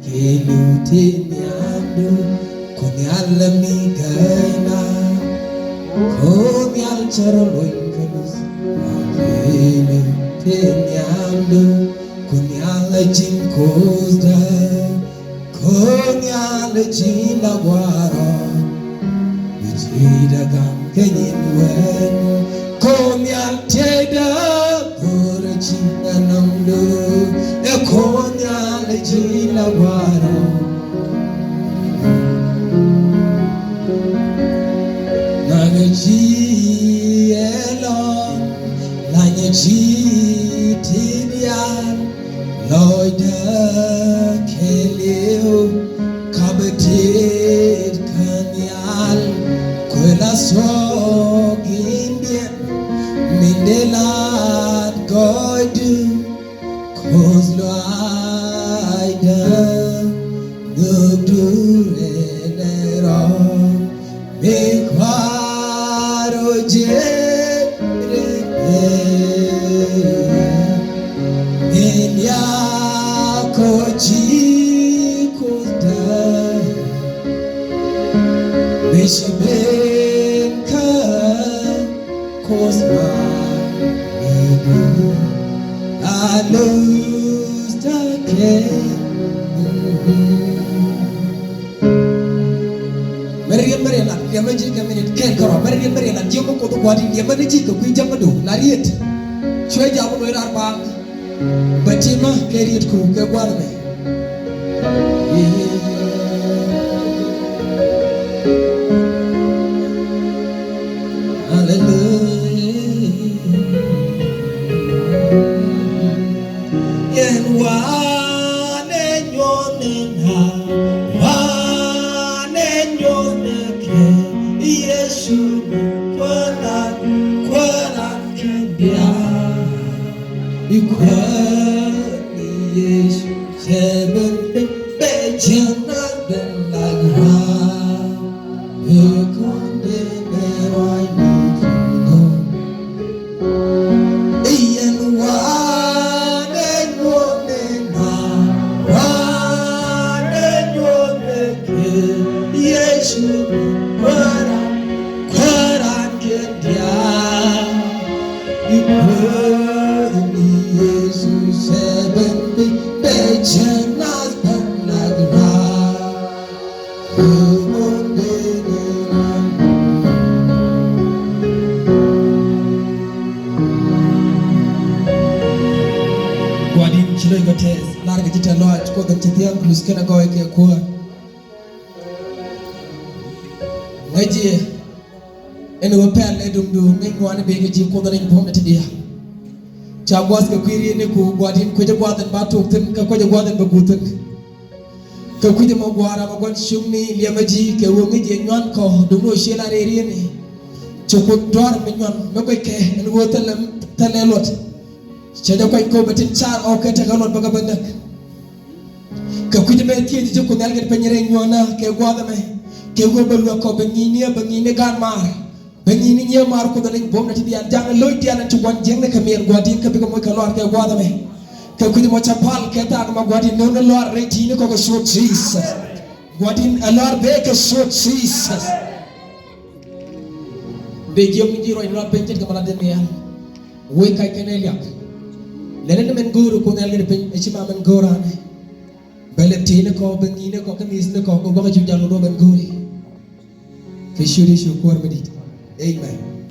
Kilutiniando kunyala migana kunyal charoloinkanus kilutiniando kunyala jinkozda kunyala jinawara bijida gam kenyin wen kunyal teda burjina namdu kunyala jinawara Nagaji elon, lanyaji tidian, loida kelio, kabetit kanyal, kwela sog Indian, mindelat goidu, kozlo aida, nugdure nero, mikwa. I lose the game. Mariana, Yamaji Gaminate Kankara, Mariana, Jimbo Kotukwadi, Yamanaji, Kuijamadu, Lariat, Chwajabu Arba, Batima, Kariat Cook, Guarme. Chabwas ke kwiri ni ku gwadin ko jagwadan ba to tin ka ko jagwadan ba gutun ka kuje mo gwara ma gwan shumni liamaji ke wongi je nyon ko duno shela reri ni choko dor mi nyon me ko ke en wotalam talelot cheda ko ko batin char o ke tagalot ba gabanda ka kuje me tie je ko nalge penyere nyona ke gwada me ke go belu ko bangini gan mar Bangini niya mar ko daling bom na tidian jangan loy tian tu wan jeng ne kamier gwadin ka bigo mo ka lor ke gwada me ka kudi mo chapal ke ta ma gwadin no no lor retine ko so Jesus gwadin alor be ka so Jesus be jom ni ro ino pencet ka mala den ya we kay kenel yak lenen men guru ko nel pen e ci ma men gorane beleptine ko bangine ko kamis ne ko ko ba ci jallo do ben guri ke shuri shu ko medit Amen.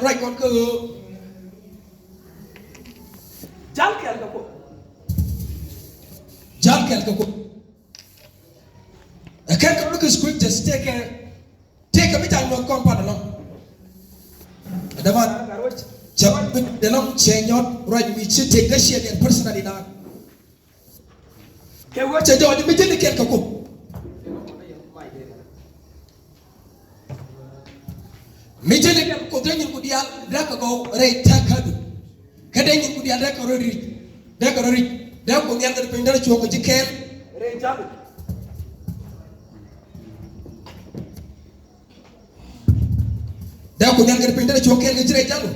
Right con cứ jal kel ka ko I can't look at scriptures take a bit of compound along Adaman chap the long chain right we should take the share and personally now ke wacha do ni mitini kel ka ko mitini kel ko denyi ko dial daka go re takadu kadenyi ko dial daka rori da ko nyanga de pendara chongo jikel re jabu da ko nyal ga pinda chokel ga jire jalo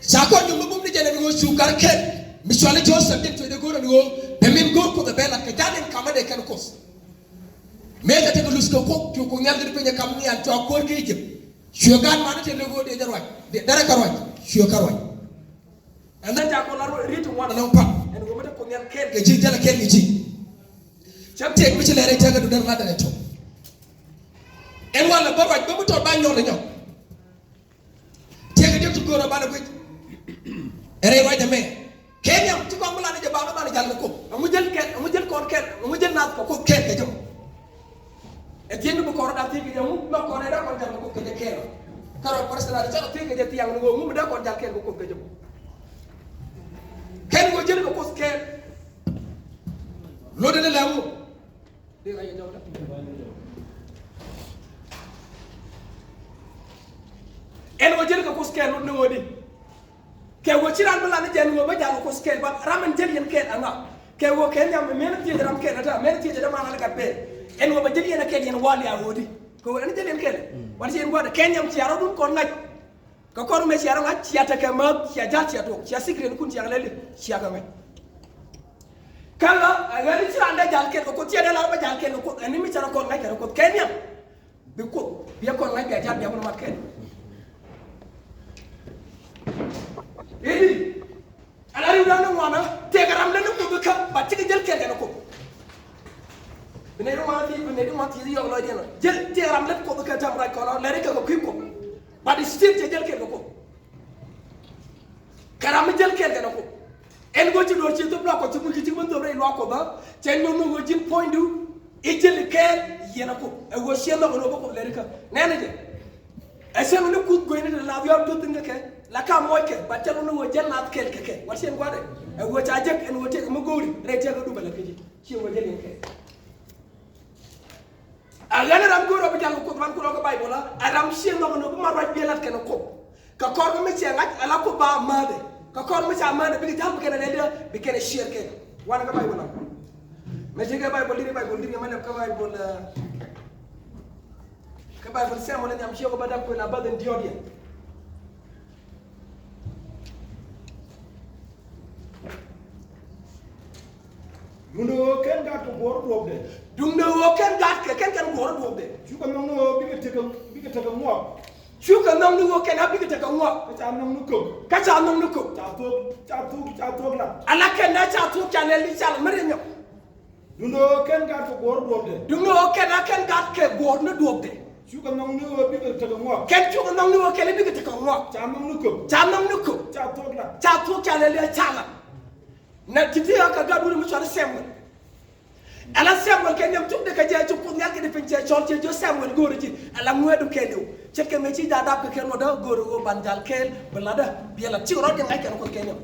sako nyum mum ni jene go sukar ken mi swale jo sabbe to de go no be min go ko be bela ka jaden kamade kan kos me ga te ko lusko ko nyal ga pinda kam ni an to ko ke je shogan ma te lego de jarwa de dara karwa shokarwa anda ja ko laro ritu wona non pa en go mata ko nyal ken ga ji jala ken ji chamte mi ci lere taga du dar la dara to en wala barwaj ba mu to ba ñor ñor tega dem ci goro ba na ko ere wajja me kenyam ci ko ngula ne ba na jall ko mu jël kon ken mu jël naat ko ken ga jom e tiendu bu ko da ti ga mu ma ko ne da ko jall ko ke ken karo persona da ci ti ga ti yang ngo mu da ko jall ken ko ga jom ken go jël ko ken lo de la mu de ga ñaw da en wo jël ko ken no ngodi ke wo ci ran bala ne jen wo ba jall ko ken ba ramen jël yen ken anga ke wo ken yam men ti ram ken ata men ti da ma na ga be en wo ba jël yen ken yen wali a wodi ko en jël yen ken war ci en goda ken yam ci yaro dum ko ngaj ko ko me ci yaro ngaj ci ata ke ma ci ja ci to ci sikre kun ci yalla ci aga me kala a gari ci ran da jall ken ko ci da la ba jall ken ko en mi ci ran ko ngaj ko ken yam bi ko bi ko ngaj ga ja bi ko ma ken Ini, alari udah mana? Tegaram lenu kubuka, baca kejel kerja nak. Bener mati dia orang lain. Jel tegaram lenu kubuka jam rai kono, lari ke kuku. Badi stir jel kerja nak. Karam jel kerja nak. En goji dua cinta pelak kau cuma kicik bentuk rai luar kau bah. Cenyo nunggu jin point du, ijel ker nak. Ewa siapa nak kau lari ke? Nene je. Esen unu kut goini de la viam tu tinggal ke. Laka moike batal no wajal nat kel keke warsen gwade e wota jek en wote mo gowri rete ko dubal keji ci wajal en ke agana ram goro bi jang ko man ko ko bay bola aram sien no no ma roj belat ken ko ka kor mi ci ngaj ala ko ba made ka kor mi ci amade bi jam ken le bi ken shir ken wana ka bay bola me ci ga bay bol diri man ka bay bol sem wala ñam ci ko ba dak ko na baden diodie Dundo ken gat ko gor dob de. Dundo ken gat ke ken gor dob de. Chuka no bi ke tega mo. Chuka no ken bi ke tega mo. Ka nam no ko. Ka cha nam no ko. Cha to la. Ala ken na cha to cha le li cha mare ño. Dundo ken gat ko gor dob de. Dundo ken gat ke gor no dob de. Chuka no bi ke tega mo. Ken chuka no ken bi ke tega mo. Cha nam no ko. Cha nam no ko. Cha to la. Cha to cha le li cha la. Na titi ka gadu mu chara sem ala sem ke nyam tudde ka je ko nyal ke defin je chol je jo sem goro ji ala ngwedu kelo cheke me ci da dab ke no da goro go bandal kel belada biela ci ro de ngai ke ko kenyo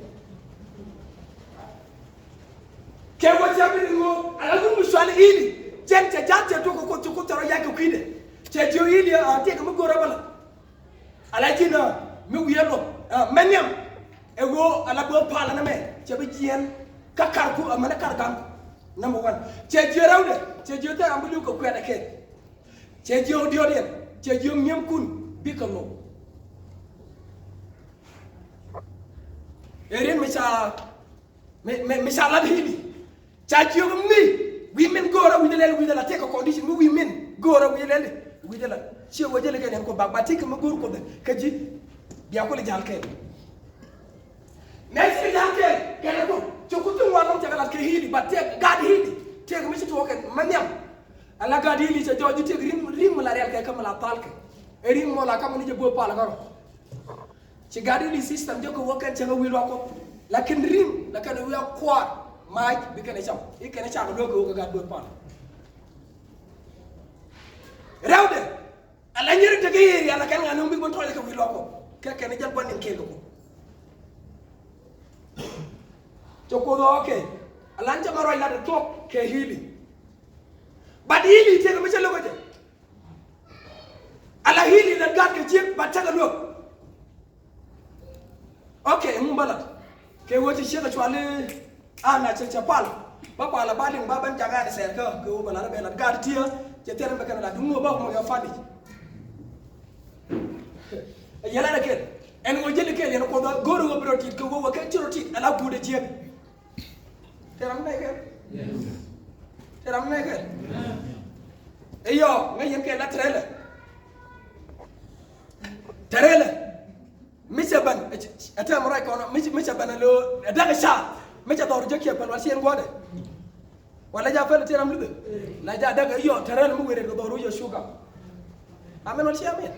ke wo jabi ngo ala mu shwali ili jente jante to ko to ko taro yake kwide che jo ili a te ko goro bala ala jina mi wiyelo menyam e wo ala bo pala na me chebe jien ka kar ku amana kar kan number 1 che jerawde che jote ambulu ko kweda ke che jo diodien che jo nyem kun bikalo erin me sa la hili cha jo mi women gora wi de la take a condition mi women gora wi de la che wo jele ke ko ba tik ma gor ko de kaji biya ko le jal ke Messi jante kene ko chokutu wanam tagalat ke hili batte gad hili te ko misi to ken manyam ala gad hili te joji te rim la real ke kamala palke rim mo la kam ni je bo pala garo ci gad hili system je ko woken te wi ko lakin rim la kan wi ko mai bi ken cham e ken cham do ko gad bo pala rewde ala nyiri te yeri ala kan ngano bi bon tole ko wi ko ke ken jal bon en ko Chokodo okay. Alanja maroi la de top ke hili. But hili te ko chelo goje. Ala hili la gat ke chip bataga lo. Okay, mumbala. Ke wote shega chwale ana che chapal. Papa la bali baban jaga de ser ko bala la bela gat tia je tere be kana la dungo ba mo yo fadi. yala na ken en go jeli ken en ko da goro go bro tit ko go ka chiro tit ala bude je teram na ken teram na ken eyo ngai yen ken la trele micha ban ata marai ko micha ban lo daga sha micha dor je ke pan wasien gode wala ja fa teram lu la ja daga yo trele mu were go dor yo shuga amen wal amen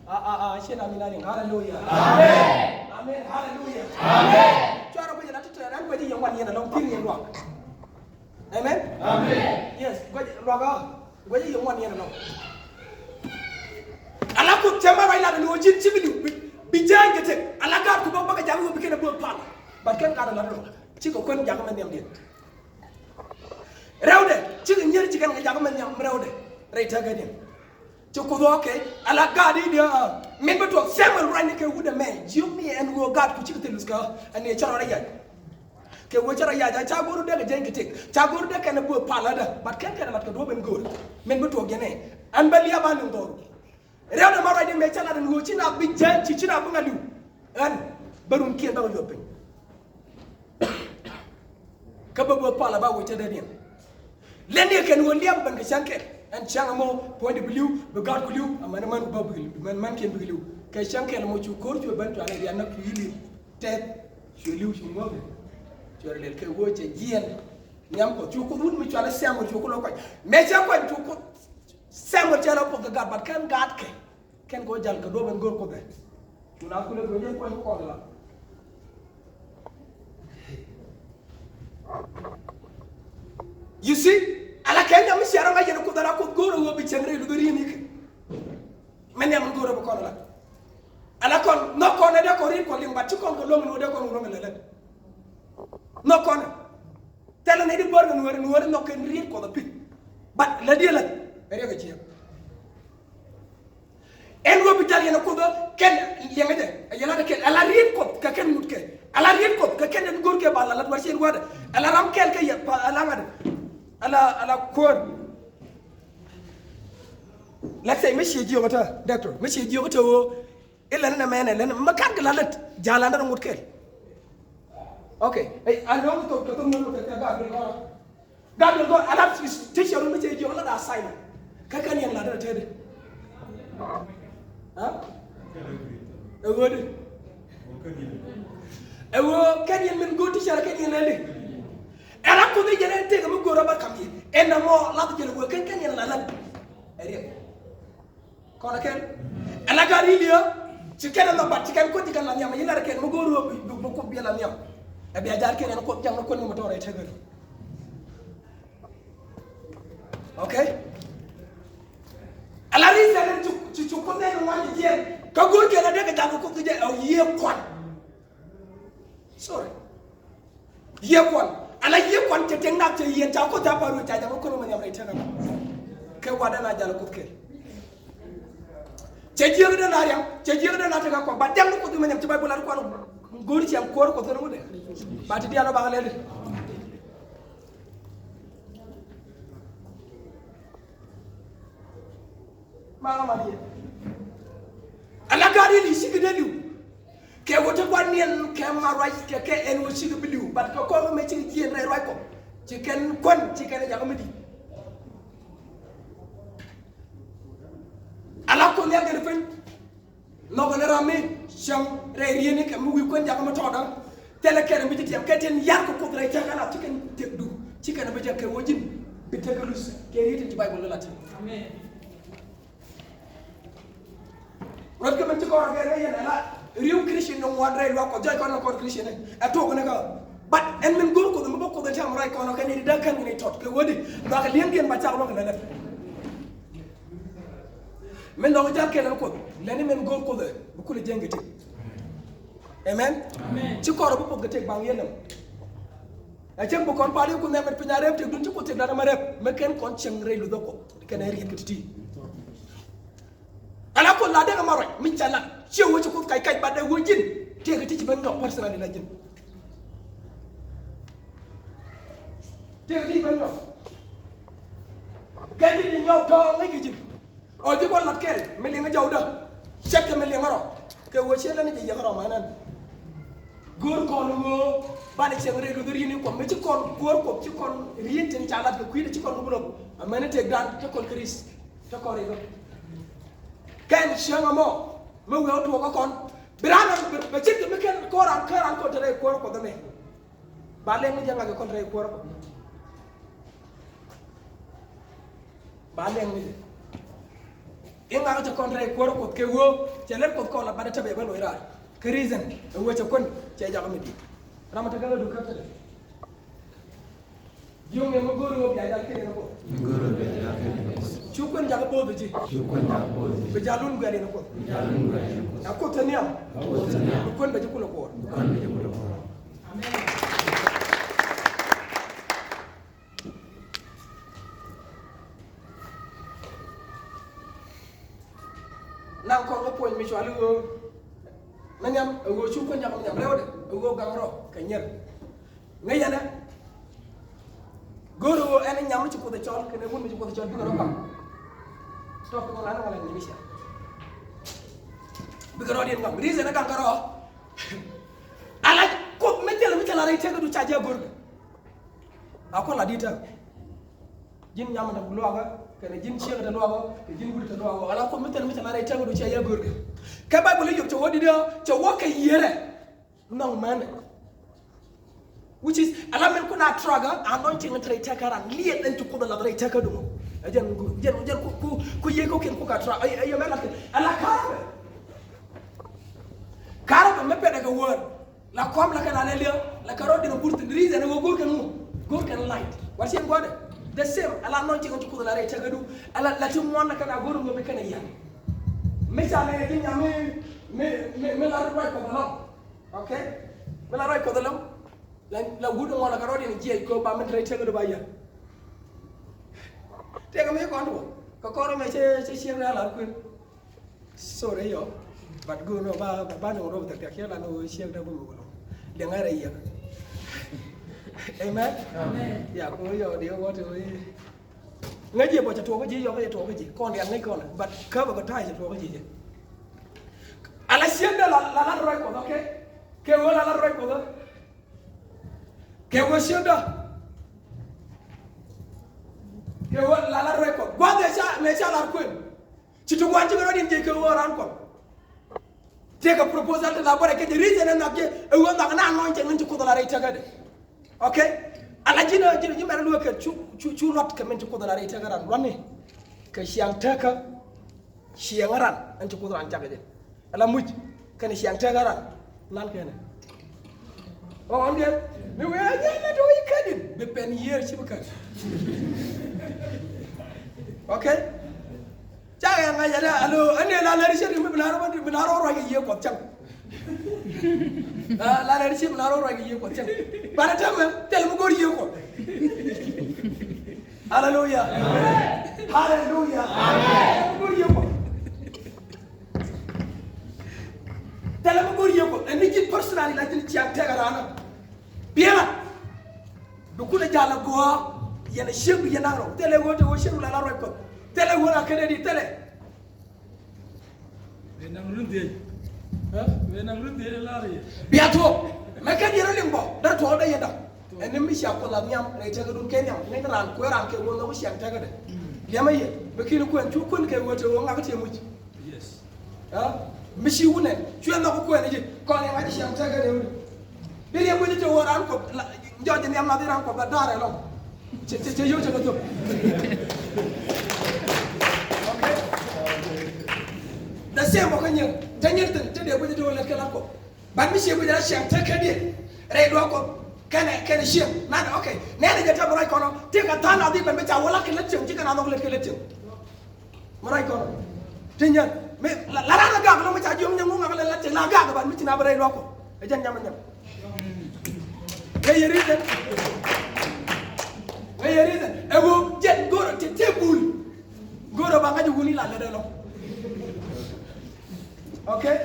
amen shin amin amin hallelujah amen hallelujah chara ko jana tata ran ko ji yon wan yena long pin yen lo amen yes ko lo go ji yon wan yena long ala ko tema ray la no jin cibilu bi jangete ala ga ko ba ga jango bi kena bo pal ba ken ka da la do ci ko kon jango man dem den rewde ci nyer ci kan ga jango man nyam rewde ray taga den ci ko do ke ala ga di dia min ba to semal rani ke wuda men jumi en go ga ko ci telus ka ane charo ray ke wo charo ya ja cha goru daga jangete cha goru daga na bo pal da ba ken ka da mat ko do ben gor min ba to gene an baliya ba ni do rewde maro de me chala den wochi na bi jan ci na bunga liu an barum ke ba yoppe ka ba bo pala ba wochi de den lende ken won liam ban ka shanke an changa mo point de liu be gar ko liu amana man ba bu man ken bi liu ka shanke mo ci ko ci ban to ala ya na ku yili te ci liu ci mo be ci le ke woche jien nyam ko ci ko dun mi ci ala semo ci ko lo ko me ci ko ci ko semo ci ala ko ga ba kan gat ke ken ko jal ka do ben gor ko be tuna ko le ko je ko la you see ala ken da mi shara ma je ko dara ko goro wo bi chengre lu gori ni men yam goro ko la ala kon no ko ne de ko ri ko limba ci kon ko lo no de ko no ngel le no ko ne tele ne di bor no wor no ken ri ko da pit but la di la re ga ci en wo bi dal yana ko do ken yenga de yala de ken ala rin ko ka ken mut ke ala rin ko ka ken ngor ke balla la war sen wada ala ram kel ke ya ala ngad ala kor la say monsieur jiyo mata doctor monsieur jiyo to illa na mena len makan la lat jala ndar mut kel okay ay ando to no ka ga do ala t-shirt monsieur jiyo la da sai ka kan yan la da tede Ewode ewo kan yen men goti shara kan yen le era ko de jere te mo goro ba kam yi en mo la de jere wo kan yen la eri ko la ken ala gari liyo ci ken no bat ci ken ko digal la nyama yina ken mo goro bu ko bi la nyam e bi ajar ken ko jang ko ni mo tore tegal okay ala ri sa ci ko ne no wani je ka gor ke la de ka jang ko je aw ye kon sorry ye kon ala ye kon te teng nak te ye ta ko ta paru ta jang ko no nyam ray tena ke wada na jall ko ke ce jiyo de na riam ce jiyo de na ta ko ba dem ko dum nyam ci bay bu la ko gor ci am ko ko to no de ba ti dialo ba le mama madiye ala gari li sigi de liu ke wote kwa nien ke ma roi ke en wo sigi biliu bat ko ko me ci jien ray roi ko ci ken kon ci ken ja ko medi ala ko ne ngene fen no ko ne rami cham re rieni ke mu wi kon ja ko ma toda tele ken bi ci tem ke ten yar ko ko ray ta kala ci ken te du ci ken ba je ke wojin bi tegalus ke riti ci bible la amen rod ke man ci ko war ga yene la rew christian no wadre lo ko joy ko no ko christian e to ko ne ko bat en men gor ko dum bokko da tam ray ko no kan ni da kan ni tot ke wodi ba ka lien gen ba ta ko ne men do jar ke ko leni men gor ko de bu ko le jengati amen ci ko ro bu ko te ba yenam a jeng bu kon pali ko ne met pina rep te dun ci ko te da ma rep me ken kon cheng re lu do ko ken ri kititi ala ko la de ma roy min chala ci wo ci ko kay ba de wo jin te ga ti ci ben no personnel la jin te ga ti ben no ga di ni ñow to nga gi jin o di ko lat kel me li nga jaw da check me le ngaro ke wo chela ni je ngaro manan gor ko no bani chengre lu diri ni ko me ci kon gor ko ci kon rienten chala ko kuide ci kon bulo amane te grand te kon kris te ko rego kan shanga mo me wo to ko kon birana be ci me ken ko ran karan ko tere ko ko dame ba le ngi janga ko tere ko ba le ngi inga ta kon tere ko ke wo chele ko la bada tabe ba lo ira ke reason wo ci kon ci jaga mi di ramata gala du kapta de yonge mo goro wo ya dal kene ko goro be ya kene ko chukon jaga bodo ji chukon jaga bodo be jalun gari na ko jalun gari na ko taniam kon be jikulo ko kon be jikulo ko amen nan ko ko mi chwalu go nanyam wo chukon jaga nyam rewde wo gangro kanyer ngayana goro wo ene nyam ci ko de chol kene mun ci ko de chol bi goro kam top ko la wala ni misha bi goro den ngam reason na gangro ala ko metela ray tega du chaje gorga akon la dita jin nyam da loga kene jin chega da loga ke jin gurta loga ala ko metela ray tega du chaje gorga ka bible yob to wodi do to woka yere no man which is alamen kuna traga anointing entre takara liet en to ko la dre takadu ajan ku ye ko ken ko ka tra ay mela ala karabe me pede ko wor la kom la kana le la karode no burti reason go gor kan light what same god the same ala anointing to ko la dre takadu ala la tum wona kana gor go be kana ya me cha le tin ya me la ro ko la okay me la ro ko la la gudu wala karodi ni je ko ba men tray tego do baya tego me ko ando ko koro me che la ko sore yo bat go no ba no ro ta ke la no che da bu ko le ngare ya amen ya ko yo dio wo to ngaje bo cha to ko ji yo ko to ko ji ko ndem ngai ko na bat ka ba ko tai to ko ji ala sienda la ro ko okay ke wala la ro ko que wasienda que la record guarde ça mais ça la coin si tu vois tu me redis que oran ko te ka proposal de la bore que de reason na ke e wonda na no nje nje ko la reta gade okay ala jina jina mara lo ke chu lot ka men ko la reta gade ronne ka siang taka siangaran nje ko ran jagade ala muj kan siang taka ran lan kene oh on dia me we na do ikadin be pen yer ci bakar okay jaya nga yada alo ane la la rishi me binaro ro ga ye ko chang la la rishi binaro ro ga ye ko chang bara tam tel mu gor ye ko hallelujah amen hallelujah amen gor ye ko tel mu gor ye ko en nit personally la tin ci ak tegarana biela dukule jala go yana shebu yana ro tele wote wo shebu la ro ko tele wona kede di tele benang lunde benang lunde la ri biato me ka dira limbo da to da yada en mi sha ko la nyam ne ta dun kenyam ne ran ko ran ke wona ko sha ta ga de yama ye be kinu ko en tu kun ke wote wo ngaka te muji yes ha mi shi wunen tu en ko en ji ko ne ngati sha ta ga de biri mo jito woran ko njoje ni amna diran ko ba dare lo ce yo ce ko to okay da se mo kanyen tanyer tan te de ko jito wala kala ko ban mi she ko da sha ta kade re do ko kana she na okay ne da jata boray ko no te ka tan adi be ta wala kala ce ci kana no le kala ce moray ko tanyer me la la ga no ma ta jom nyangu ngala la te la ga ban mi ci na bare do ko e jan nyam nyam Gayerizen, ego jet goro te tebul, goro banga juni la lede lo. Okay,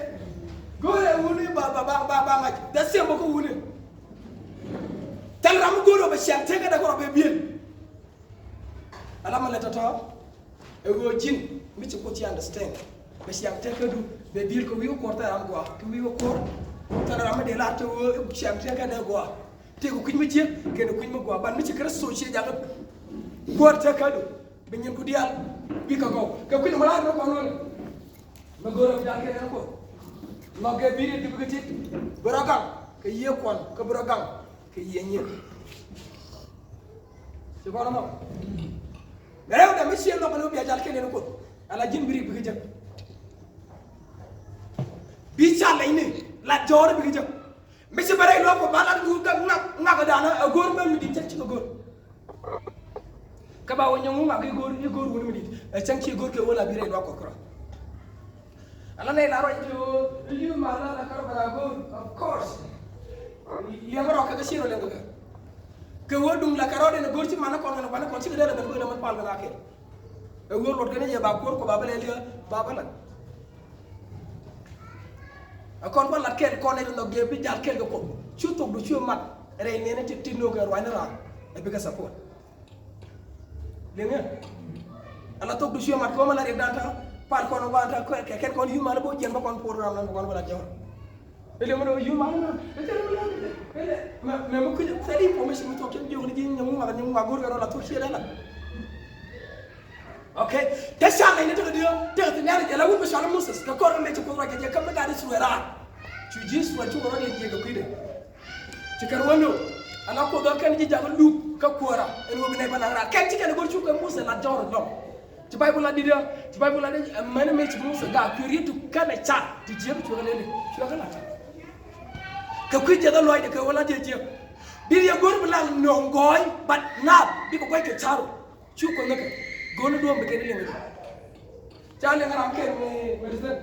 goro wuni ba da se mo ko wuni. Tel ram goro ba sha te ga da goro be bien. Ala ma leta to, ego jin mi ci ko ti understand. be siang te kedu be bil ko wi ko ta am gwa ko wi ko ta na ma de la to siang te ka de gwa te ko kuñ ma ci ke no kuñ ma gwa ban mi ci kra so ci jang ko ta kadu be ñen ko dial bi ka ko kuñ ma la no ko non ma goro dal ke ko ma ge bi di bi ci baragang ke ye kon ke baragang ke ye ñe ci ko no rew da mi ci no ko no bi dal ke ko ala jimbiri bi jëm bi chalay ni la jor bi jëm mi ci bare lo ko balal gu ga nga dana gor ba mi di ci gor ka ba wonyo nga ga gor ni gor woni mi di cang ci gor ke wala bi re do ko kro ala ne la ro you mala la kar bara gor of course ya ro ka ci ro le nga ke wodum la karo de gor ci mana ko nga bana ko ci de la ko man pal na ke ngor lot gane je ba ko ba bale liya ba bala akon ba la kel ko ne no ge bi jal kel ko chu tok du chu mat re ne ne ti no ga wa na ra e bi ka support le nga ala tok du chu mat ko ma la re danta pal ko no ba ta ko ken ko yu ma la bo jen ba kon programme na ko wala jaw ele mo yu ma na me mo ko sali ko me shi mo tok ken jox ni ñu ma gor ga la tok ci la okay tasha ne to dio te nyara jala wu be shala moses ka ko me to ko ra je kam ga di suwera tu jis wa tu ro ne je ga kuide ci kar wono ala ko do kan ji jagal lu ka kora en wo be ne bana ra kan ci kan gor chu ko moses la jawro dom ci bible la di dia ci bible la de man me ci moses ga ku ritu kana cha ti je tu ga le ci ga la ka ku je da loy de ka wala je je bi ya gor bi la no ngoy but na bi ko koy ke charo chu ko naka gonu do mbeke ni ngi chale ngaram ke me medicine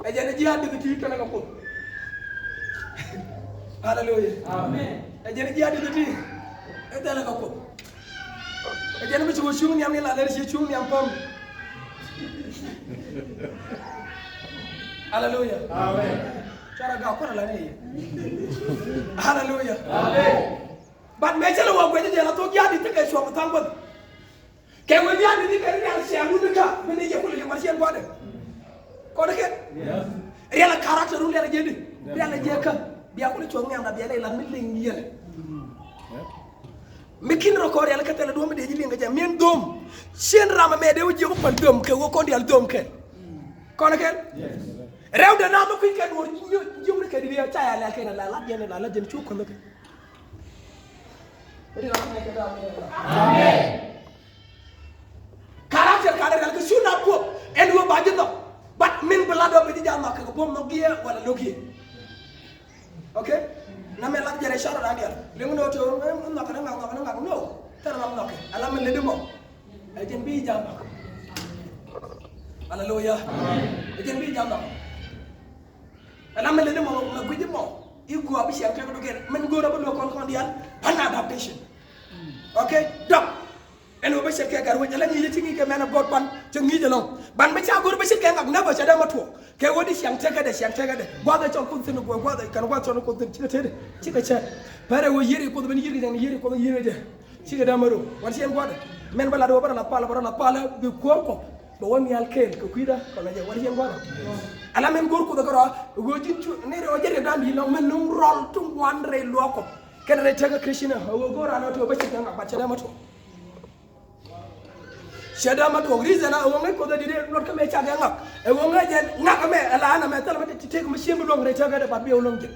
ejani jihad de ti kana ko hallelujah amen ejani jihad de ti edala ko ejani bi ko shumi am ni la der ci shumi am pam hallelujah amen cara ga ko la ni hallelujah amen but me jelo wa gwe je la to jadi te ke so tan bod ke we jadi ni ke ni al se amu ka me ni je ko le marchen bo de ko de ke yes real character ru le je di real je ka biya ko le cho ngam na biya le la mi le ngiyele me kin ro ko real ka tele do me de ji li nga jam men dom sen rama me de wuji ko pal dom ke wo ko ndi al dom ke ko de ke yes rew de na ma ko ken wor jumri ke di ya cha la ke la la jen chu ko ke amen karakter kadang ke suna po en wo ba jino bat min belado be di jama ke bom no giye wala logiye okay na me la jere shara na dia le mo to no ka na no tar ma no ke ala men le demo e jen bi jama hallelujah e jen bi jama ala men le demo ma gudi mo igu abi shi akay ko do men go rabo lo kon dial an adaptation okay dok en wo be se ke gar wo jala ni yiti ngi ke mena god ban te ngi jalo ban be cha go be se ke ngak na ba cha da matwo ke wodi siang tega de gwa da chon kun tinu gwa da kan gwa chon kun tinu chite chite cha pare wo yiri ko ben yiri ko yiri de chite da maro war sien gwa da men bala do bara la pala bi ko bo woni al kel ko kuida ko la je war sien gwa da ala men gor ko da garo go jinchu ne ro jere da bi no men num rol tum wandre loko ken re tega krishina wo gora no to be se ngak ba cha da matwo shada mato reason a wonga ko da dire lot ka me cha ga ngak e wonga je ngak me ala ana me tala mate te ko me shembu long re cha ga da ba be long je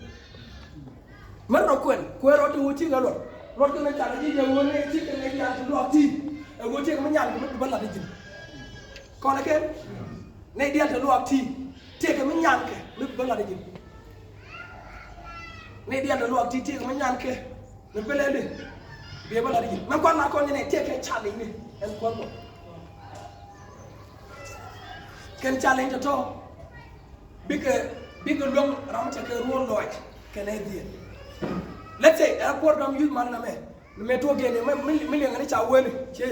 man ro ko ro to wuti ga lot ko me cha ji je wonga ti ke me ya to lot ti e go te ko me nyal ko me balla de jin ko na ken ne dia to lot ti te ko me nyal ke me balla de jin ne dia to lot ti te ko me nyal ke me belle de be balla de jin man ko na ko ne te ke cha ni en ko ko ken challenge to big long ram cha ke roll loy ken e die let's say airport dom use man na me to gene me le ngani cha wele che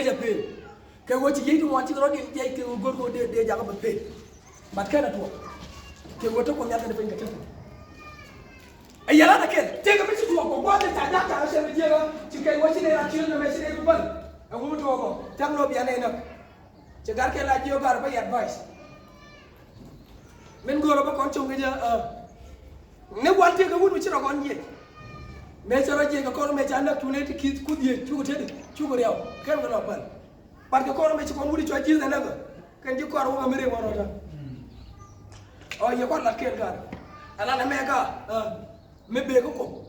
je pe ke wo chi yi mo chi ro di je ke gor go de ja ba pe bat kana to ke wo to ko nyata de pe ngata ayala na ken te ga mi tu ko ko te ta ja ta se mi je ga ti kai wo ti ne ra ti na me si ne ban a wo mi to ko tam no bi ane na ci gar ke la jiyo gar ba advice men goro ba kon chunga ja ne wante ga wudu ci ro kon je me ci ro je ga ko me ci anda tu ne ti ki ku die ci ko te ci ko rew ken ga no ban parce que ko me ci kon wudu ci ji na ga kan ji ko ro ga mere woro ta o ye ko la ken gar ala na me ga me be ko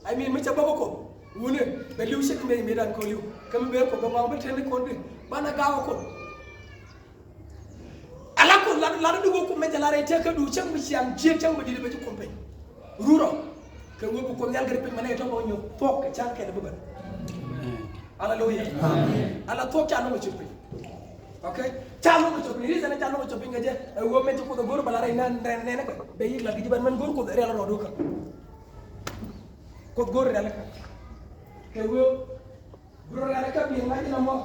I mean me ci ba ko wune be liw ci me dan ko liw kam be ko ba ma ba ten ko ndi bana gawa ko ala ko la dugo ko me jala re te ka du chang mi siam je tang ba di be ko pe ruro ke wo ko nyal gari pe mane to bo nyo tok chang ke de bugan hallelujah amen ala tok cha no chupi okay cha no chupi ri sana cha no chupi ngaje wo me ko do gor bala re nan ne ko be yi la gi ban man gor ko re la ro ka ko gor re la ka ke wo bro re la ka bi ngai na mo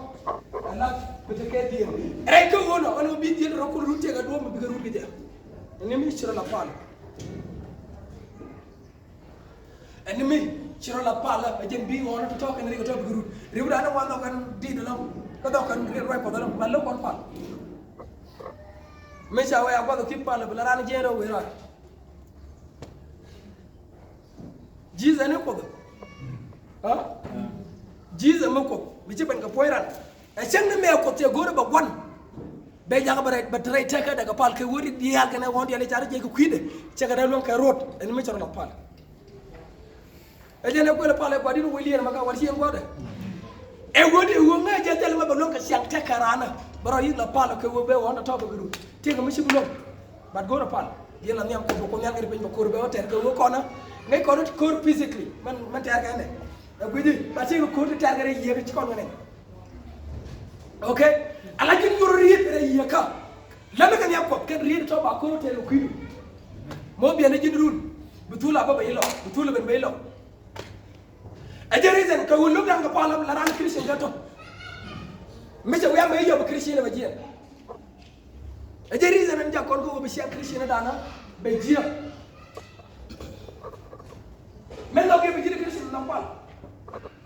ala beteke dia re ko wono ono bi dia ro ko rute ga do mo bi ga rute dia ne mi chira la pala ene mi chira la pala e jen bi wono to talk ne ko to bi rute ri da no wano kan di do lam ko do kan ri ro ko do lam ballo kon pala me sa wa ko do ki pala bla ran je ro we ra jiza ne ko do ha jiza mo ko bi ci ban ga poiran e sen me ko te gore ba gon be jaga bare ba tray teka daga pal ke wori di yal kana won yale jar je ko kuide ci ga dalon ka rot en mi choro la pal e jene ko la pal ko di no wili en maka war ci en gode e wodi wo nga je tel ma ba lon ka siang teka rana baro yi la pal ke wo be won ta ba guru te ga mi ci bulon ba gore pal yela nyam ko nyal ngari ba ko be hotel ko wo kona ngay ko rot ko physically man ter ga ne e gudi ba ci ko ter ga re yi ci kon ne okay ala jin yoro riet re yaka la me kan yakko ken riet to ba ko te ko yidu mo bi na jidrun butula baba yilo butula ben baylo a jerizen ko wulu dan ga palam la ran christian gato me se wiya me yo ba christian ba jiya a jerizen en jakon ko be sia christian dana be jiya men do ke be jiya christian dan pal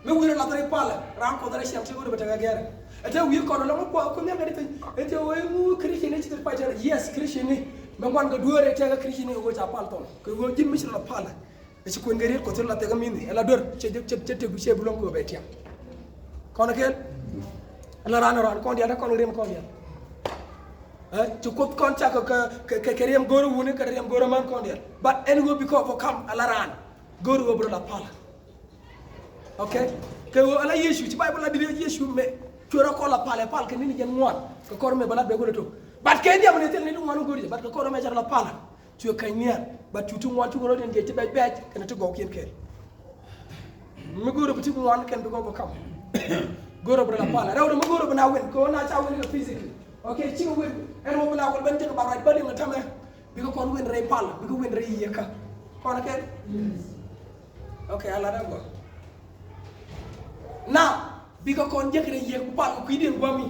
me wira la tare pal ran ko dare sia te go be ta ga gere ete wi ko lo ko mi ngari ete o mu christian ci ter pajar yes christian ni me ngon ga duore te ga christian ni go ta pal ton ko go jim misla pala e ci ko ngari ko ter la te ga mini ela dor ce te bu ce bulon ko be tiam kono ken ala ran ko dia da kono rem ko dia ci ko kon ta ko ke rem goro woni ka rem goro man ko dia but en go bi ko fo kam ala ran goro go bro la pala okay ke wo ala yesu ci bible la di yesu me cura ko la pale pal ke ni jen ngwan ko korme bala be goleto bat ke ndiam ne tel ni dum ngwan gori bat ko korme jar la pala tu ka nier bat tu ngwan tu ngoro den je ti be ken to go ken ken mi goro bi ti ngwan ken do go kam goro bra la pala rew do mi goro bna wen ko na cha wen ko physically okay ci wen en mo bna ko ben te ko ba right bali ngata me bi ko kon wen re pal bi ko wen re yeka ko na ken okay ala da go na bika kon jekre ye ko pa ko idin gomi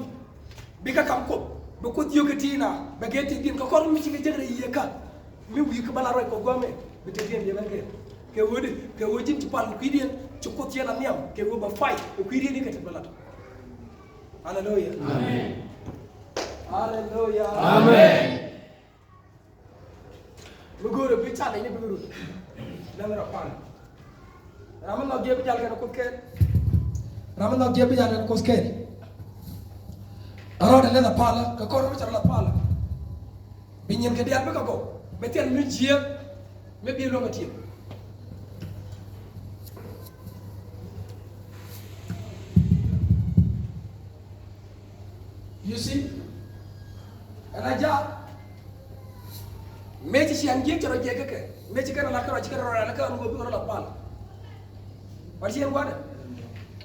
bika kam ko do ko yogatina be geti din ko kon mi ci jekre ye ka mi wi ko bala roy ko gome be te den ye bange ke wodi ke wodi ci pa ko idin ci ko ci na niam ke wo ba fay ko idin ni ka te bala hallelujah amen hallelujah amen lu gore bi ta ni be guru la ra pa ramal no je bi jal ko ke ramen no dia bijana ko skeri arode le la pala ka ko ro la pala binyen ke dia be ka go betel mi jie me bi lo ngati you see raja me ci sian je toro je ke me ci kana la ka ci kana la ka ngo bi la pala wa ci en wada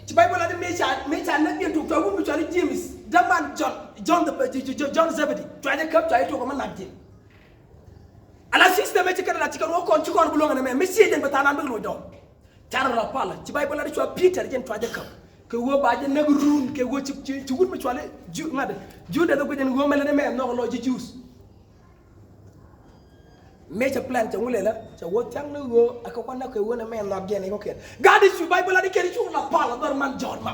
ci bible la de mecha na bien to wu mi chali James daman John Zebedee to aje kap to ay to ko man nabje ala system ci kana la ci kan wo kon ci kon bu lo ngane me ci den batana be lo do tar la pala ci bible la de ci Peter jen to aje kap ke wo ba je nag run ke wo ci wut mi chali ju ngade ju de ko den wo mel ne me no lo ji juice mecha plant ngule la cha wo tang no go aka kwana ko wona men na gene ko ken gadi su bible adi keri chu la pala dor man john ma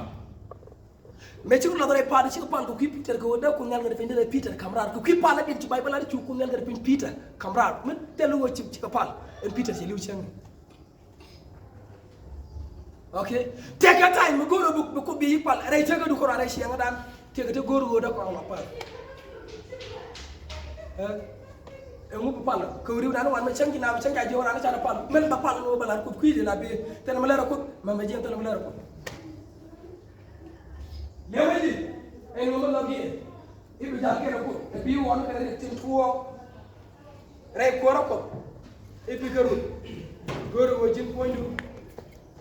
me chu la dor pa di chu pal ko ki peter ko da ko ngal ngade fende peter kamrar ko ki pala din ci bible adi chu ko ngal ngade peter kamrar men telu wo ci ko pal en peter ci liu chang okay take your time me go do ko bi pal re tega du ko ra shi nga dan tega te goro go da ko la pal ngu pal ko riw dan wan ma changi na ma changa je wana cha pal men ba pal no balan ko kuide la be tan ma lera ko ma ma je tan ma lera ko lewaji ay no ma logi ibu ja ke ko e bi won ka re tin tuo re ko ro ko e bi garu goro go jin pondu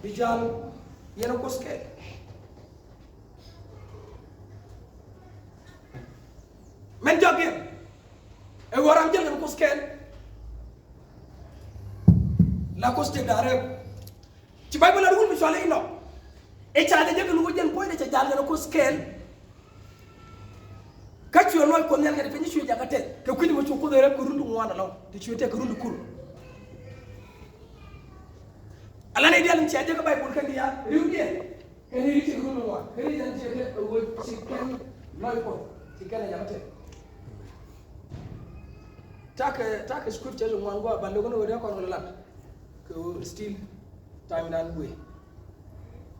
bi jal yena ko ske men jogi e waram jël ko sken la ko ste dare ci bible la wul mi sole ino e cha de jël ko jën poy de ca jall na ko sken ka ci yoon ko ñal nga def ni ci jagate ke ku ni mo ci ko de rek ko rundu ngwana law de ci te ko rundu kur ala ne dial ci aje ko bible kan ya riw de ke ni ci rundu ngwana ke ni dan ci te ko ci ken noy ko ci ken jagate taka scriptures on go ba logo no ko no la ko still time nan way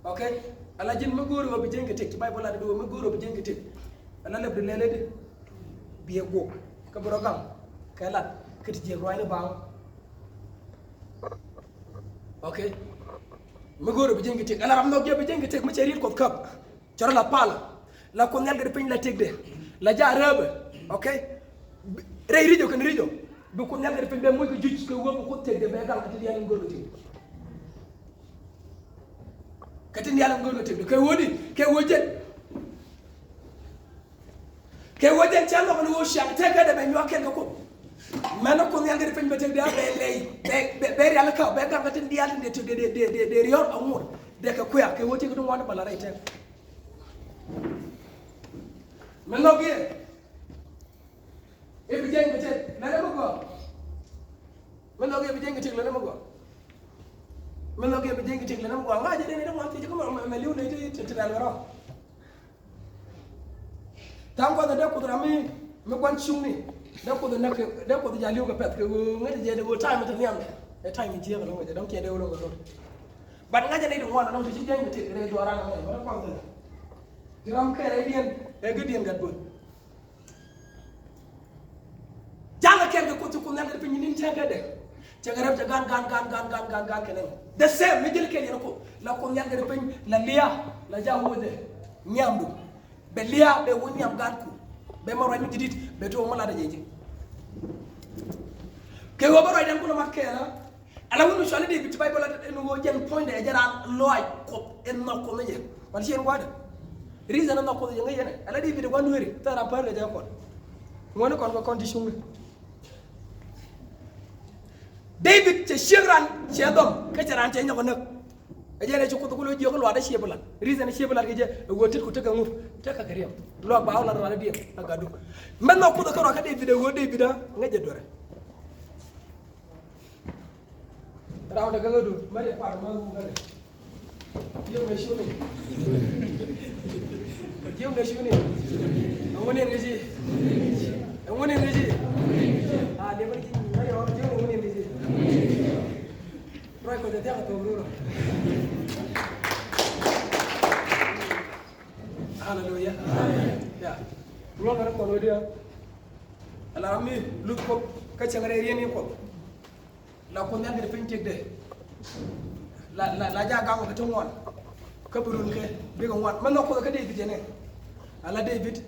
okay ala jin ma goro bi jenga tek bible la do ma goro bi jenga tek ala le de lele de biye go ka program ka la kiti je roy ne ba okay ma goro bi jenga tek ala ram no ge bi jenga tek ma ci rit ko kap ci la pala la ko ngal ga de pin la tek de la ja rebe okay rey rijo kan rijo bu ko ñal def be moy ko juj ko wo ko tegde be dal kati yalla ngol ti kati yalla ngol ti kay wodi kay wojen ci Allah ko wo sham tege de be ñokel ko man ko ñal def be tegde be lay be yalla ka be dal kati yalla de tegde de yor amur de ka kuya kay woti ko dum wona bala ray tek man no ge e bi jeng betet la dama ko man lo ge bi jeng tek la dama ko man lo ge bi jeng tek la dama ko nga je ne dama ci ko ma liw ne te dal waro tam ko da ko da mi kwan chungni da ko da nak da ko da ja liw ko pet ko ngati je de go time to niam e time je ko ngo je dam ke de wo ko ban nga je ne dum wona no ci jeng tek re do ara na mo ko da diram ke re dien e gedien gat bo janga kenge ko ko nande pe ñin tege de ci garab ja gan kenen de sem mi jël ken ko la ko ñande pe la liya la jawode ñamdu be liya be woni am gan ko be mo roy mi didit be to mo la da jeje ke wo baro dem ko ma kela ala wonu so ala de bit bible la no go jen point de jara loy ko en no ko meje wal ci en wada reason no ko je ngene ala de bit ko nduri tara parle de ko ngone kon ko condition David ce shegran ce dom ke ce ran ce nyako nak ajere ci ko to lo jogol wada shebula reason shebula ke je wotit ko tega nguf teka kariam lo ba wala wala diem agadu men no ko to ko ka David wo David nga je dore raw daga ngadu mari par ma ngu ngade yow me shoni ngone ngeji ah de bari mari o je ngone ngeji Roy ko de terra to bruro hallelujah ya lo ngara ko dia ala mi lu ko ka changare rieni ko la ko nyande de pintek de la ja ga ko to ngon ka burun ke be ko ngon man ko ka David ne ala David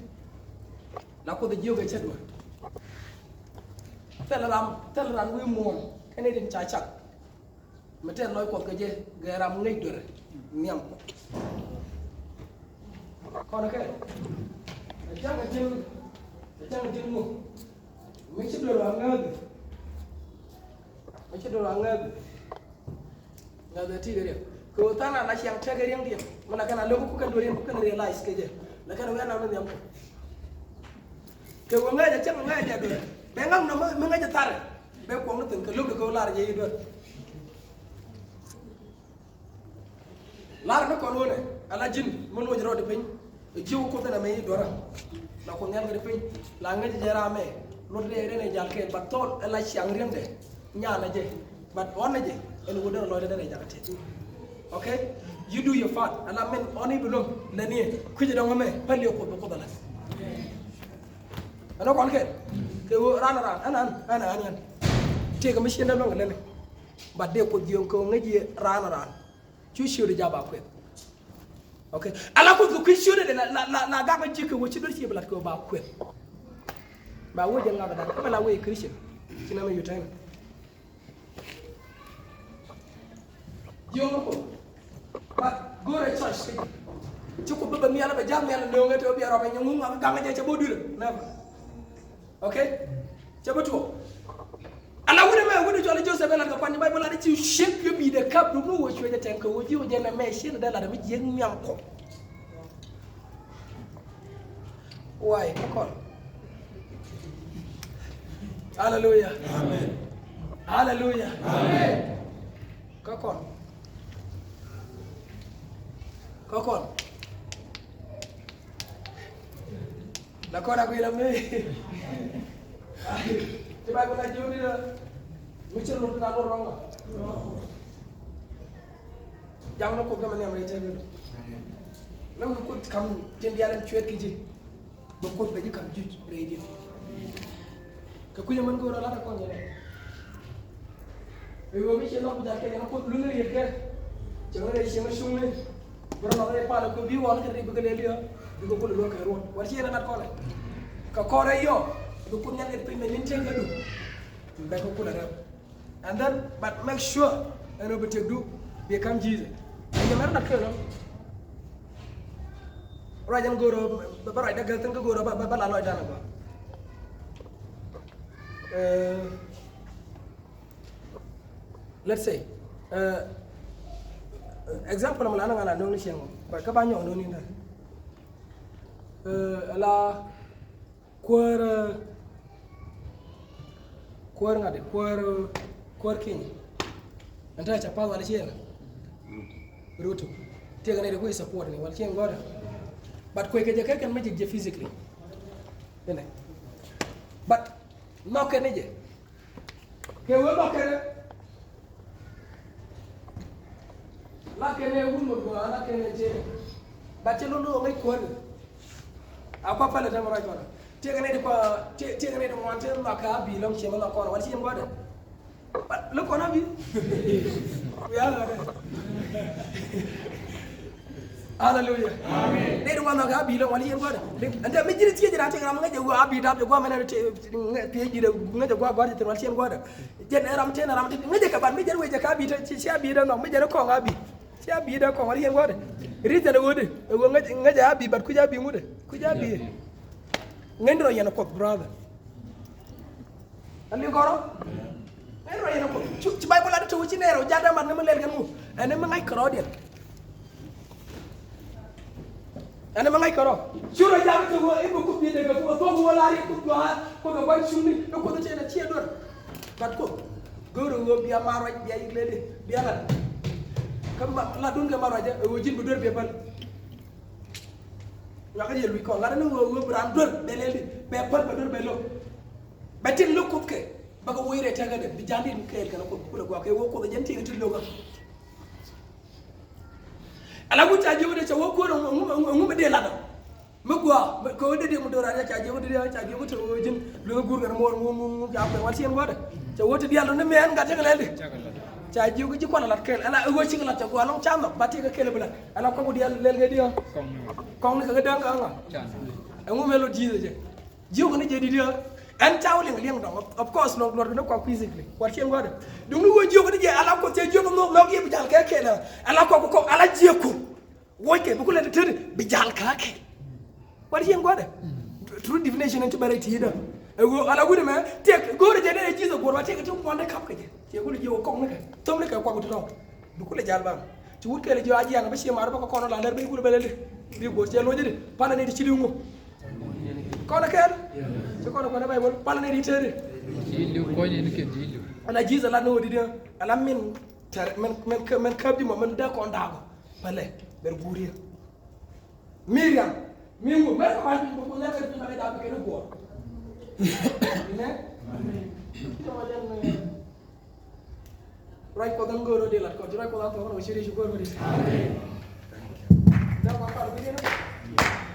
la ko de joge chetma teleram wi mom kene den chacha meten loy ko ke je garam ngay dore niam ko kono ke janga jeng mo mi ci do angad ngada ti gere ko tana la siang tege riang dia mana kana lo ko kan do riang ko kan realize ke je la kana wana no niam ko ke wo ngaja chama ngaja do be ngam no ma ngaja tar be ko no tin ka lu ko lar je do lar na ko no ne ala jin mon wo jiro de pin jiw ko tana me dora na ko nyal ga de pin la nga jera me lo de ne jal ke ba to ala chiang rem de nyana je but on je en wo do lo de ne jakate okay you do your part ala men oni belum na ni ku je do me pali ko dala ano kon ke ran an te ga machine da long lele ba de ko jion ko ngaji ran chu shiu de jaba ko okay ala ko ku shiu de la ga ga jike wo ci do ci blat ko ba ko ba wo janga ga da ko la wo christian ci na me yutai yo ko ba go re church ci ko ba mi ala ba jam yalla no ngate obi aroba nyu nga ga nga je ca bodule na okay ca batu ala wuri me wuri jole jose bela ga pani bay bala ci shek yo bi de kap du no wo chwe de tanka wo ji wo je na me shin da la da mi je nyam ko why ko hallelujah amen hallelujah amen ko la ko na ko ila me tiba ko na jodi la mi ci lu na lo ronga jang na ko gama ne am rete la ko kam ten yaran chwet ki ji ba ko be kam ji reedi ka ku man ko la ko ngene e wo mi ci lo ko ke na ko lu ne yeke jang na ci ma shumne boro na re pala ko bi won ke ri bëgg le li di ko lo ko ron war ci na ko la ka ko re yo do ko ñal et payme min tenga du be ko kula rap and then but make sure eno be tegdu be kam jize ay mer nak no rajan goro ba ray dagal tan ko goro ba la loy dana ba let's say example am la na ngana no ni shengo ba ka ba nyo no ni na ala kuar ngade kuar kini anta cha pa wala chena ruto tega ne ko support ni wal chen goda but ko ke je kan ma je physically ene but no ke ne je ke wo ba ke la ke ne wo mo go ala ke ne je ba che no ngai kuar apa pala ta mara ko tega ne ko tega ne mo ante ma ka bi long che ma ko wal chen goda lu ko na bi ya la hallelujah amen ne do ma ga bi long wal chen goda anda mi jiri tie jira te ram ngaje go abi da go mena te pe jira ngaje go goda te wal chen goda jen ram te na ram te ngaje ka ban mi jer we je ka bi te ci abi da no mi jer ko ngabi ci abi da ko wal chen goda rita da wode go ngaje abi bat ku jabi mude ku jabi ngendro yana ko brother ali goro ngendro yana ko ci bay bola to ci nero jada man ma lel gan mu ene ma ngay kro del ene ma ngay kro suro jam to go ibu ku bi de ko to go la ri ku do ha ko go ban sumni ko do te na ci dor bat ko goro go biya maro biya iglede biya la kam la dun ga maro ja o jin bu dor be bal ya ka yelu ko la na wo bran dor be leli be pat ba dor be lo batin lu ko ke ba ko woyre taga de bi jandi ko el kana ko kula ko ke wo ko janti ngi tillo ga ala ku ta jiwo de cha wo ko ngum de la do ma gwa ko de mu dora ja cha jiwo de cha jiwo to jin lu gur ga mo mu ja ko wal sen wada cha wo to bi yalla ne men ga taga lelde cha jiwo ji ko la kel ala wo ci la cha ko long cham ba ti ga kel bula ala ko di yalla lel ga di kong ni ka dang nga ngum melo jize je jiwo ko ne je di dia and tawling liang dong of course no lord no ko physically what chen goda dum no wo jiwo ko je ala ko te jiwo no no ye bi jal ka ke la ala ko ala je ko wo ke bu ko le te bi jal ka ke what chen goda true definition into barati da go ala gude me te go re je ne jizo go wa te ko ko ne kap ke je te ko le jiwo kong ne ka tom ne ka ko to bu ko le jal ba ci wut ke le jiwo aji nga ba ci mar ba ko no la ler be ko be le bi go ci lo je de pana ne ci li ngo ko na kel ci ko na bay bol pana ne di tere Dilio ko ni ke dilio. Ana jiza la no dia ala min men kabdi mo men da ko ndago pale ber buriya Miriam min mo mer ko ma ko na ka ma da ke no go ne right ko dangoro de la ko right ko la ko no shiri shugoro de da ma ka bi ne